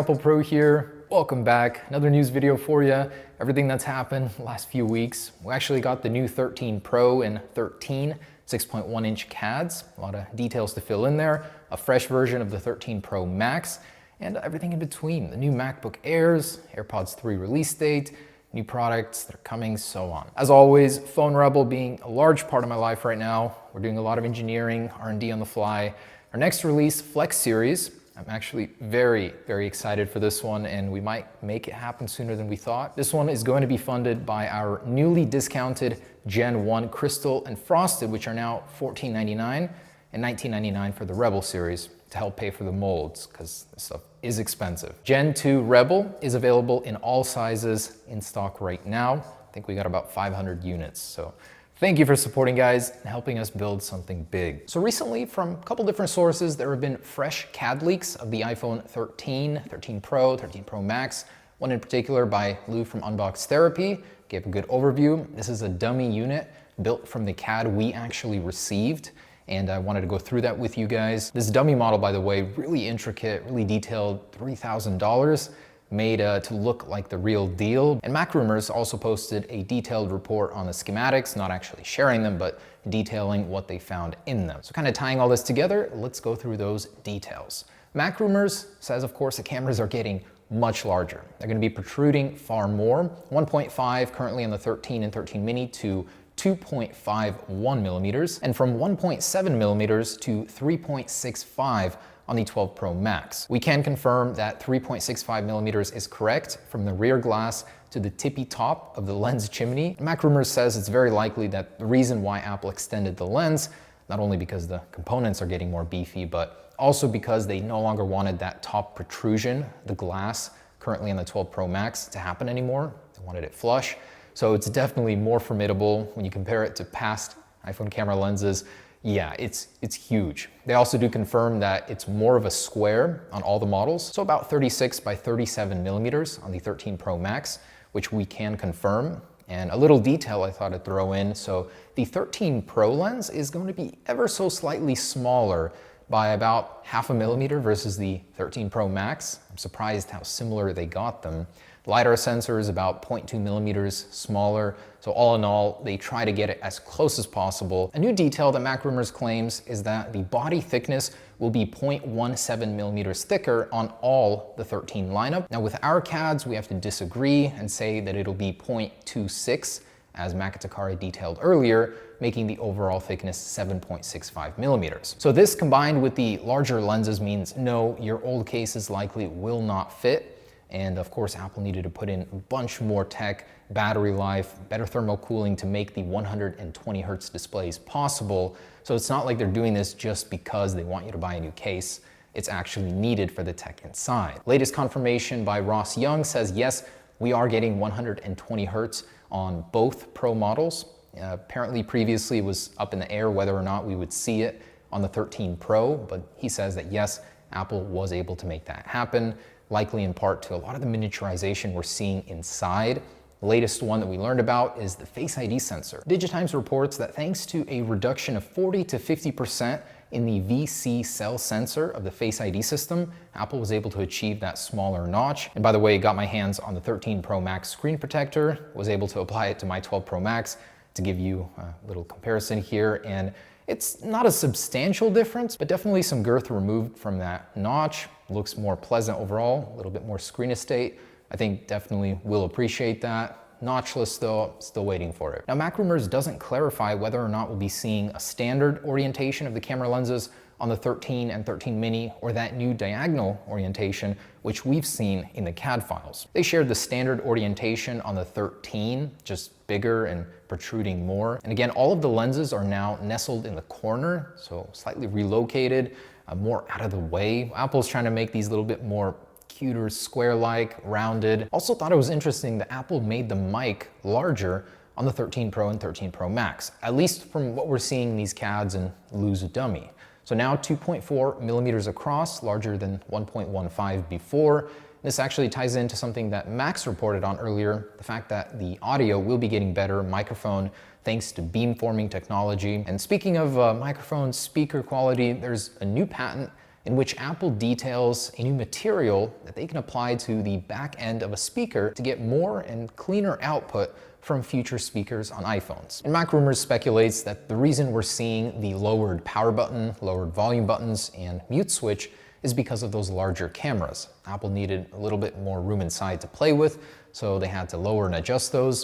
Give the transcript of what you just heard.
Apple Pro here. Welcome back. Another news video for you. Everything that's happened the last few weeks. We actually got the new 13 Pro and 13 6.1-inch CADs. A lot of details to fill in there. A fresh version of the 13 Pro Max and everything in between. The new MacBook Airs, AirPods 3 release date, new products that are coming, so on. As always, Phone Rebel being a large part of my life right now. We're doing a lot of engineering, R&D on the fly. Our next release, Flex Series. I'm actually very excited for this one, and we might make it happen sooner than we thought. This one is going to be funded by our newly discounted Gen 1 Crystal and Frosted, which are now $14.99 and $19.99 for the Rebel series to help pay for the molds, because this stuff is expensive. Gen 2 Rebel is available in all sizes in stock right now. I think we got about 500 units, so thank you for supporting, guys, and helping us build something big. So recently, from a couple different sources, there have been fresh CAD leaks of the iPhone 13, 13 Pro, 13 Pro Max. One in particular by Lou from Unbox Therapy gave a good overview. This is a dummy unit built from the CAD we actually received, and I wanted to go through that with you guys. This dummy model, by the way, really intricate, really detailed, $3,000. Made to look like the real deal. And MacRumors also posted a detailed report on the schematics, not actually sharing them, but detailing what they found in them. So kind of tying all this together, let's go through those details. MacRumors says, of course, the cameras are getting much larger. They're gonna be protruding far more, 1.5 currently on the 13 and 13 mini to 2.51 millimeters, and from 1.7 millimeters to 3.65 on the 12 Pro Max. We can confirm that 3.65 millimeters is correct from the rear glass to the tippy top of the lens chimney. MacRumors says it's very likely that the reason why Apple extended the lens, not only because the components are getting more beefy, but also because they no longer wanted that top protrusion, the glass currently on the 12 Pro Max, to happen anymore. They wanted it flush. So it's definitely more formidable when you compare it to past iPhone camera lenses. Yeah, it's huge. They also do confirm that it's more of a square on all the models, so about 36 by 37 millimeters on the 13 Pro Max, which we can confirm. And a little detail I thought I'd throw in, so the 13 Pro lens is going to be ever so slightly smaller by about half a millimeter versus the 13 Pro Max. I'm surprised how similar they got them. LiDAR sensor is about 0.2 millimeters smaller. So all in all, they try to get it as close as possible. A new detail that MacRumors claims is that the body thickness will be 0.17 millimeters thicker on all the 13 lineup. Now with our CADs, we have to disagree and say that it'll be 0.26, as Makatakari detailed earlier, making the overall thickness 7.65 millimeters. So this combined with the larger lenses means no, your old cases likely will not fit. And of course, Apple needed to put in a bunch more tech, battery life, better thermal cooling to make the 120 hertz displays possible. So it's not like they're doing this just because they want you to buy a new case. It's actually needed for the tech inside. Latest confirmation by Ross Young says, yes, we are getting 120 hertz on both Pro models. Apparently previously it was up in the air whether or not we would see it on the 13 Pro, but he says that yes, Apple was able to make that happen, likely in part to a lot of the miniaturization we're seeing inside. The latest one that we learned about is the Face ID sensor. Digitimes reports that thanks to a reduction of 40 to 50% in the VC cell sensor of the Face ID system, Apple was able to achieve that smaller notch. And by the way, got my hands on the 13 Pro Max screen protector, was able to apply it to my 12 Pro Max to give you a little comparison here. And it's not a substantial difference, but definitely some girth removed from that notch. Looks more pleasant overall, a little bit more screen estate. I think definitely will appreciate that. Notchless though, still waiting for it. Now MacRumors doesn't clarify whether or not we'll be seeing a standard orientation of the camera lenses on the 13 and 13 mini or that new diagonal orientation, which we've seen in the CAD files. They shared the standard orientation on the 13, just bigger and protruding more. And again, all of the lenses are now nestled in the corner, so slightly relocated, more out of the way. Apple's trying to make these a little bit more cuter, square-like, rounded. Also thought it was interesting that Apple made the mic larger on the 13 Pro and 13 Pro Max, at least from what we're seeing in these CADs and Lou's dummy. So now 2.4 millimeters across, larger than 1.15 before. This actually ties into something that Max reported on earlier, the fact that the audio will be getting better microphone thanks to beamforming technology. And speaking of microphone speaker quality, there's a new patent in which Apple details a new material that they can apply to the back end of a speaker to get more and cleaner output from future speakers on iPhones. And Mac Rumors speculates that the reason we're seeing the lowered power button, lowered volume buttons, and mute switch is because of those larger cameras. Apple needed a little bit more room inside to play with, so they had to lower and adjust those.